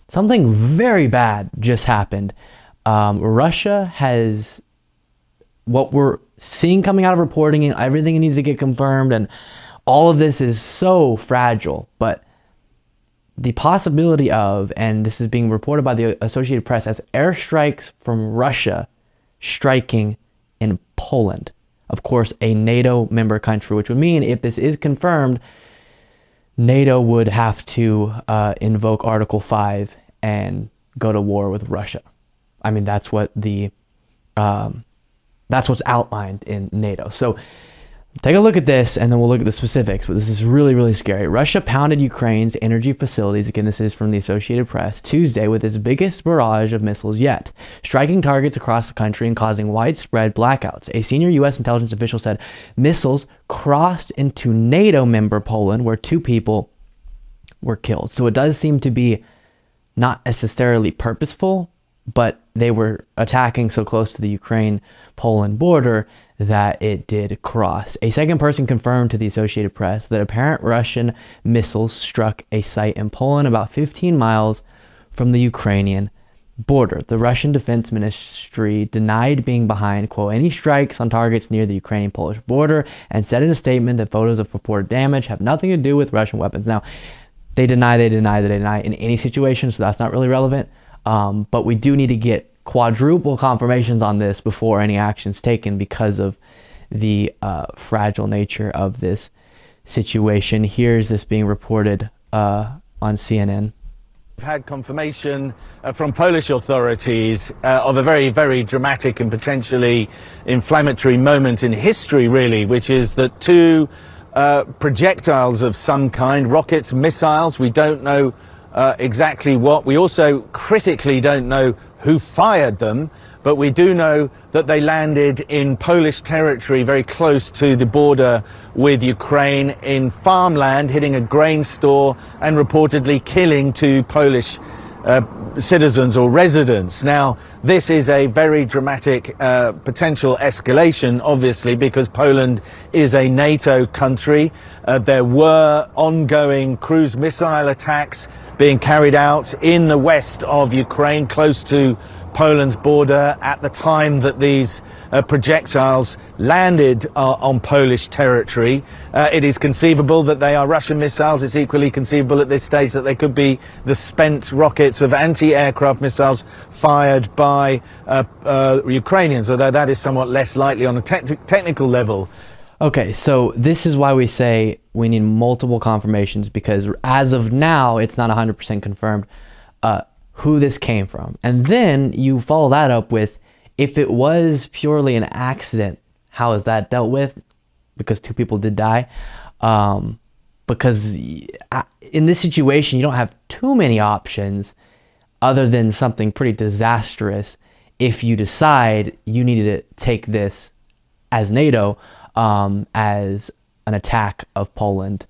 something very bad just happened. Russia has, what we're seeing coming out of reporting, and everything needs to get confirmed, and all of this is so fragile, but the possibility of, and this is being reported by the Associated Press as airstrikes from Russia striking in Poland, of course, a NATO member country, which would mean if this is confirmed, NATO would have to invoke Article 5 and go to war with Russia. I mean, that's what that's what's outlined in NATO. So take a look at this, and then we'll look at the specifics, but this is really, really scary. Russia pounded Ukraine's energy facilities, again, this is from the Associated Press, Tuesday with its biggest barrage of missiles yet, striking targets across the country and causing widespread blackouts. A senior U.S. intelligence official said missiles crossed into NATO member Poland, where 2 people were killed. So it does seem to be not necessarily purposeful, but they were attacking so close to the Ukraine-Poland border that it did cross. A second person confirmed to the Associated Press that apparent Russian missiles struck a site in Poland about 15 miles from the Ukrainian border. The Russian Defense Ministry denied being behind, quote, any strikes on targets near the Ukrainian-Polish border, and said in a statement that photos of purported damage have nothing to do with Russian weapons. Now, they deny in any situation, so that's not really relevant. But we do need to get quadruple confirmations on this before any action's taken because of the fragile nature of this situation. Here's this being reported on CNN. We've had confirmation from Polish authorities of a very, very dramatic and potentially inflammatory moment in history, really, which is that 2 projectiles of some kind, rockets, missiles, we don't know exactly what. We also critically don't know who fired them, but we do know that they landed in Polish territory very close to the border with Ukraine, in farmland, hitting a grain store and reportedly killing 2 Polish citizens or residents. Now, this is a very dramatic potential escalation, obviously, because Poland is a NATO country. There were ongoing cruise missile attacks being carried out in the west of Ukraine, close to Poland's border, at the time that these projectiles landed on Polish territory. It is conceivable that they are Russian missiles. It's equally conceivable at this stage that they could be the spent rockets of anti-aircraft missiles fired by Ukrainians, although that is somewhat less likely on a technical level. Okay, so this is why we say we need multiple confirmations, because as of now, it's not 100% confirmed who this came from. And then you follow that up with, if it was purely an accident, how is that dealt with? Because 2 people did die. Because in this situation, you don't have too many options other than something pretty disastrous if you decide you needed to take this as NATO, as an attack of Poland,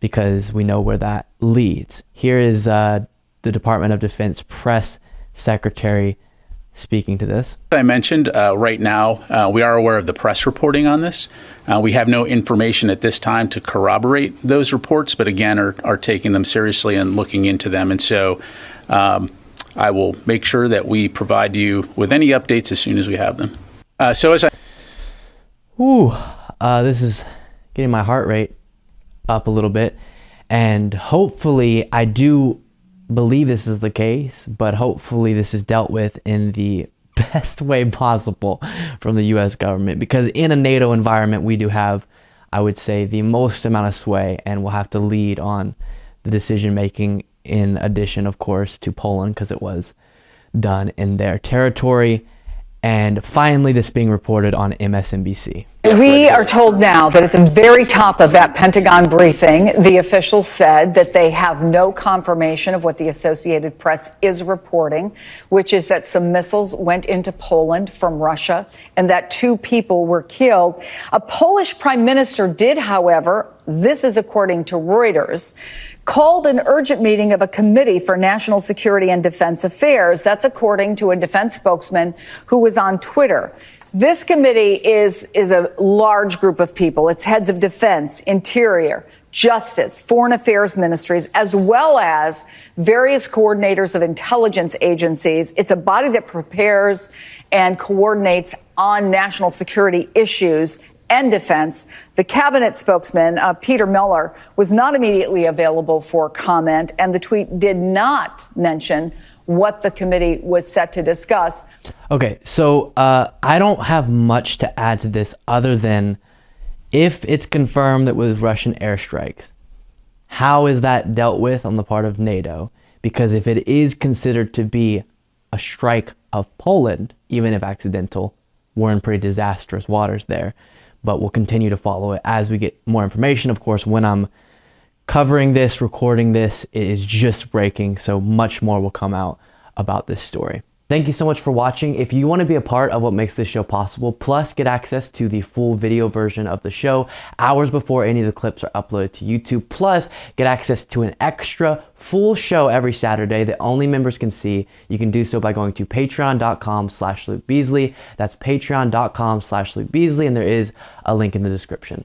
because we know where that leads. Here is the Department of Defense press secretary speaking to this. I mentioned right now, we are aware of the press reporting on this. We have no information at this time to corroborate those reports, but again, are taking them seriously and looking into them. And so I will make sure that we provide you with any updates as soon as we have them. This is getting my heart rate up a little bit, and hopefully, I do believe this is the case, but hopefully this is dealt with in the best way possible from the U.S. government, because in a NATO environment, we do have, I would say, the most amount of sway, and we'll have to lead on the decision making, in addition, of course, to Poland, because it was done in their territory. And finally, this being reported on MSNBC. We are told now that at the very top of that Pentagon briefing, the officials said that they have no confirmation of what the Associated Press is reporting, which is that some missiles went into Poland from Russia and that 2 people were killed. A Polish prime minister did, however, this is according to Reuters, called an urgent meeting of a committee for national security and defense affairs. That's according to a defense spokesman who was on Twitter. This committee is a large group of people. It's heads of defense, interior, Justice, Foreign Affairs ministries, as well as various coordinators of intelligence agencies. It's a body that prepares and coordinates on national security issues and defense. The cabinet spokesman, Peter Miller, was not immediately available for comment, and the tweet did not mention what the committee was set to discuss. Okay, so I don't have much to add to this other than if it's confirmed that it was Russian airstrikes, how is that dealt with on the part of NATO? Because if it is considered to be a strike of Poland, even if accidental, we're in pretty disastrous waters there. But we'll continue to follow it as we get more information. Of course, when I'm covering this, recording this, it is just breaking, so much more will come out about this story. Thank you so much for watching. If you want to be a part of what makes this show possible, plus get access to the full video version of the show hours before any of the clips are uploaded to YouTube, plus get access to an extra full show every Saturday that only members can see, you can do so by going to patreon.com/Luke Beasley. That's patreon.com/Luke Beasley, and there is a link in the description.